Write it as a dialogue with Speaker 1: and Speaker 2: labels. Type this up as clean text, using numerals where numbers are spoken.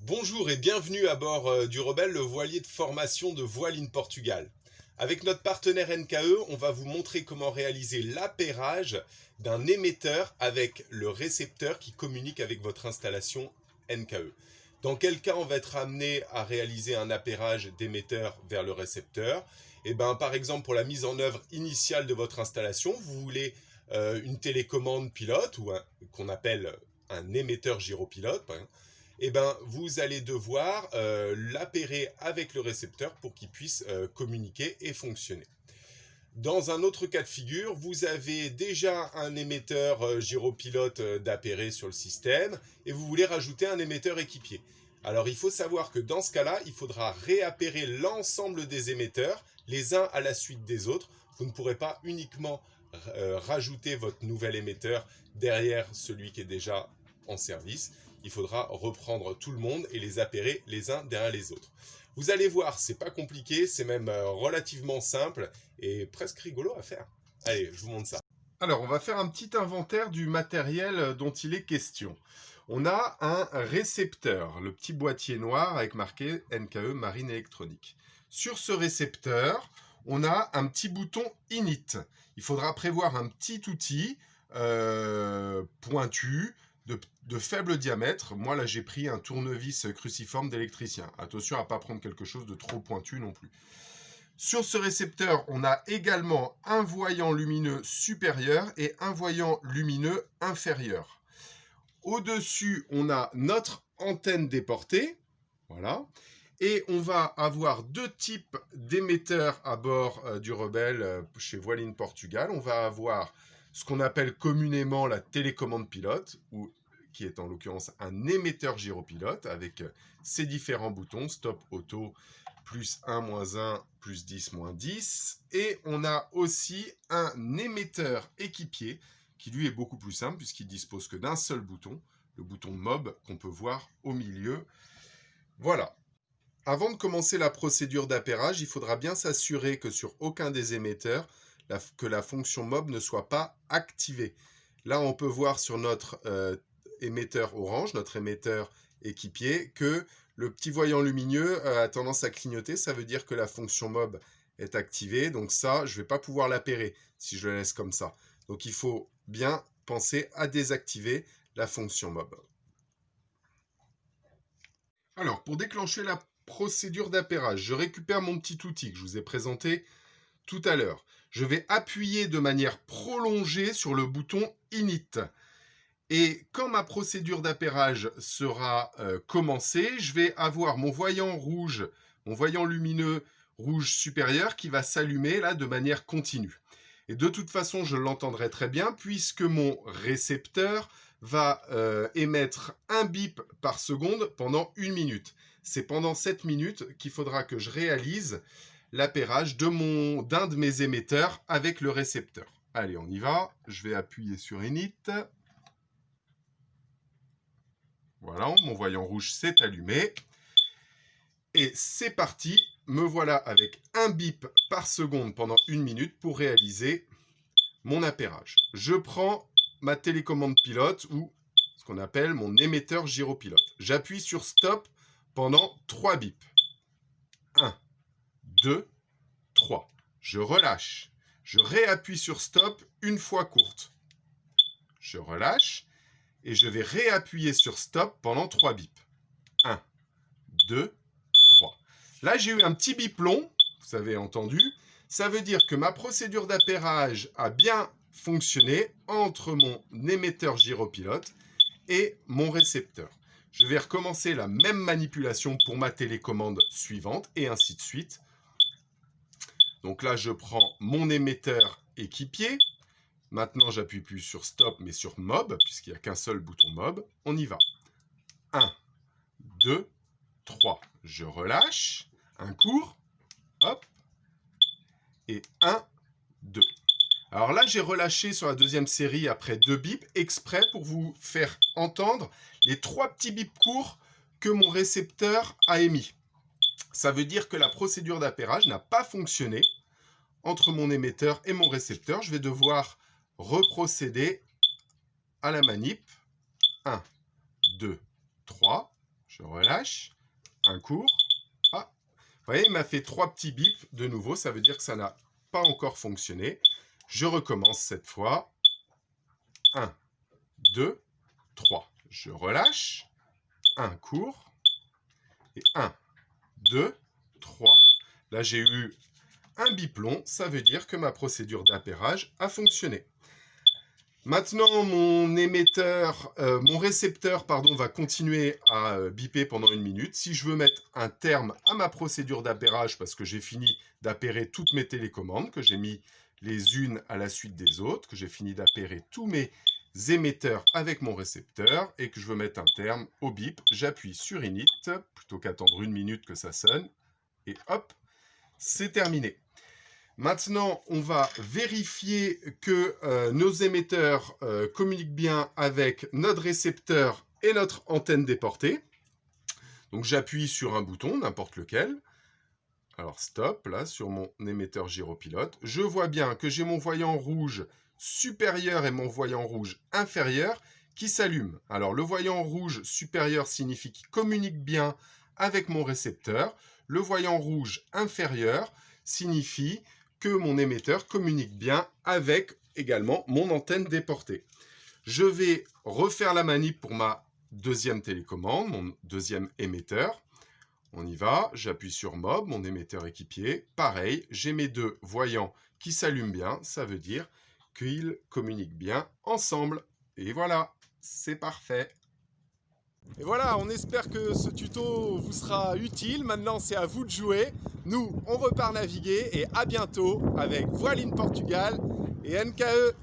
Speaker 1: Bonjour et bienvenue à bord du Rebelle, le voilier de formation de Voile in Portugal. Avec notre partenaire NKE, on va vous montrer comment réaliser l'appairage d'un émetteur avec le récepteur qui communique avec votre installation NKE. Dans quel cas on va être amené à réaliser un appairage d'émetteur vers le récepteur? Par exemple, pour la mise en œuvre initiale de votre installation, vous voulez une télécommande pilote ou qu'on appelle un émetteur gyropilote, par exemple. Vous allez devoir l'appairer avec le récepteur pour qu'il puisse communiquer et fonctionner. Dans un autre cas de figure, vous avez déjà un émetteur gyropilote d'appairer sur le système et vous voulez rajouter un émetteur équipier. Alors il faut savoir que dans ce cas-là, il faudra réappairer l'ensemble des émetteurs, les uns à la suite des autres. Vous ne pourrez pas uniquement rajouter votre nouvel émetteur derrière celui qui est déjà en service. Il faudra reprendre tout le monde et les appairer les uns derrière les autres. Vous allez voir, c'est pas compliqué, c'est même relativement simple et presque rigolo à faire. Allez, je vous montre ça.
Speaker 2: Alors, on va faire un petit inventaire du matériel dont il est question. On a un récepteur, le petit boîtier noir avec marqué NKE Marine Électronique. Sur ce récepteur, on a un petit bouton Init. Il faudra prévoir un petit outil pointu, de faible diamètre. Moi, là, j'ai pris un tournevis cruciforme d'électricien. Attention à ne pas prendre quelque chose de trop pointu non plus. Sur ce récepteur, on a également un voyant lumineux supérieur et un voyant lumineux inférieur. Au-dessus, on a notre antenne déportée. Voilà. Et on va avoir deux types d'émetteurs à bord du Rebelle chez Voile in Portugal. On va avoir ce qu'on appelle communément la télécommande pilote, qui est en l'occurrence un émetteur gyropilote avec ses différents boutons, stop, auto, plus 1, moins 1, plus 10, moins 10. Et on a aussi un émetteur équipier qui lui est beaucoup plus simple puisqu'il dispose que d'un seul bouton, le bouton MOB qu'on peut voir au milieu. Voilà. Avant de commencer la procédure d'appairage, il faudra bien s'assurer que sur aucun des émetteurs, que la fonction MOB ne soit pas activée. Là, on peut voir sur notre émetteur orange, notre émetteur équipier, que le petit voyant lumineux a tendance à clignoter. Ça veut dire que la fonction MOB est activée. Donc ça, je ne vais pas pouvoir l'appairer si je le laisse comme ça. Donc il faut bien penser à désactiver la fonction MOB. Alors, pour déclencher la procédure d'appairage, je récupère mon petit outil que je vous ai présenté tout à l'heure. Je vais appuyer de manière prolongée sur le bouton Init. Et quand ma procédure d'appairage sera commencée, je vais avoir mon voyant rouge, mon voyant lumineux rouge supérieur qui va s'allumer là de manière continue. Et de toute façon, je l'entendrai très bien puisque mon récepteur va émettre un bip par seconde pendant 1 minute. C'est pendant cette minute qu'il faudra que je réalise l'appairage d'un de mes émetteurs avec le récepteur. Allez, on y va. Je vais appuyer sur Init. Voilà, mon voyant rouge s'est allumé. Et c'est parti. Me voilà avec un bip par seconde pendant 1 minute pour réaliser mon appairage. Je prends ma télécommande pilote ou ce qu'on appelle mon émetteur gyropilote. J'appuie sur Stop pendant 3 bips. 1, 2, 3. Je relâche. Je réappuie sur Stop une fois courte. Je relâche et je vais réappuyer sur Stop pendant 3 bips. 1, 2, 3. Là, j'ai eu un petit bip long, vous avez entendu. Ça veut dire que ma procédure d'appairage a bien fonctionné entre mon émetteur gyropilote et mon récepteur. Je vais recommencer la même manipulation pour ma télécommande suivante et ainsi de suite. Donc là, je prends mon émetteur équipier. Maintenant, j'appuie plus sur Stop, mais sur MOB, puisqu'il n'y a qu'un seul bouton MOB. On y va. 1, 2, 3. Je relâche. Un court. Hop. Et 1, 2. Alors là, j'ai relâché sur la deuxième série après 2 bips, exprès pour vous faire entendre les 3 petits bips courts que mon récepteur a émis. Ça veut dire que la procédure d'appairage n'a pas fonctionné entre mon émetteur et mon récepteur. Je vais devoir reprocéder à la manip. 1, 2, 3. Je relâche. Un court. Ah, vous voyez, il m'a fait 3 petits bips de nouveau. Ça veut dire que ça n'a pas encore fonctionné. Je recommence cette fois. 1, 2, 3. Je relâche. Un court. Et 1, 2, 3. Là, j'ai eu un bip long. Ça veut dire que ma procédure d'appairage a fonctionné. Maintenant, mon récepteur, va continuer à biper pendant 1 minute. Si je veux mettre un terme à ma procédure d'appairage, parce que j'ai fini d'appairer toutes mes télécommandes, que j'ai mis les unes à la suite des autres, que j'ai fini d'appairer tous mes émetteurs avec mon récepteur, et que je veux mettre un terme au bip, j'appuie sur Init, plutôt qu'attendre 1 minute que ça sonne, et hop, c'est terminé. Maintenant, on va vérifier que nos émetteurs communiquent bien avec notre récepteur et notre antenne déportée. Donc, j'appuie sur un bouton, n'importe lequel. Alors, stop, là, sur mon émetteur gyropilote. Je vois bien que j'ai mon voyant rouge supérieur et mon voyant rouge inférieur qui s'allument. Alors, le voyant rouge supérieur signifie qu'il communique bien avec mon récepteur. Le voyant rouge inférieur signifie que mon émetteur communique bien avec également mon antenne déportée. Je vais refaire la manip pour ma deuxième télécommande, mon deuxième émetteur. On y va, j'appuie sur Mob, mon émetteur équipier. Pareil, j'ai mes 2 voyants qui s'allument bien, ça veut dire qu'ils communiquent bien ensemble. Et voilà, c'est parfait. Et voilà, on espère que ce tuto vous sera utile. Maintenant, c'est à vous de jouer. Nous, on repart naviguer et à bientôt avec Voile in Portugal et NKE.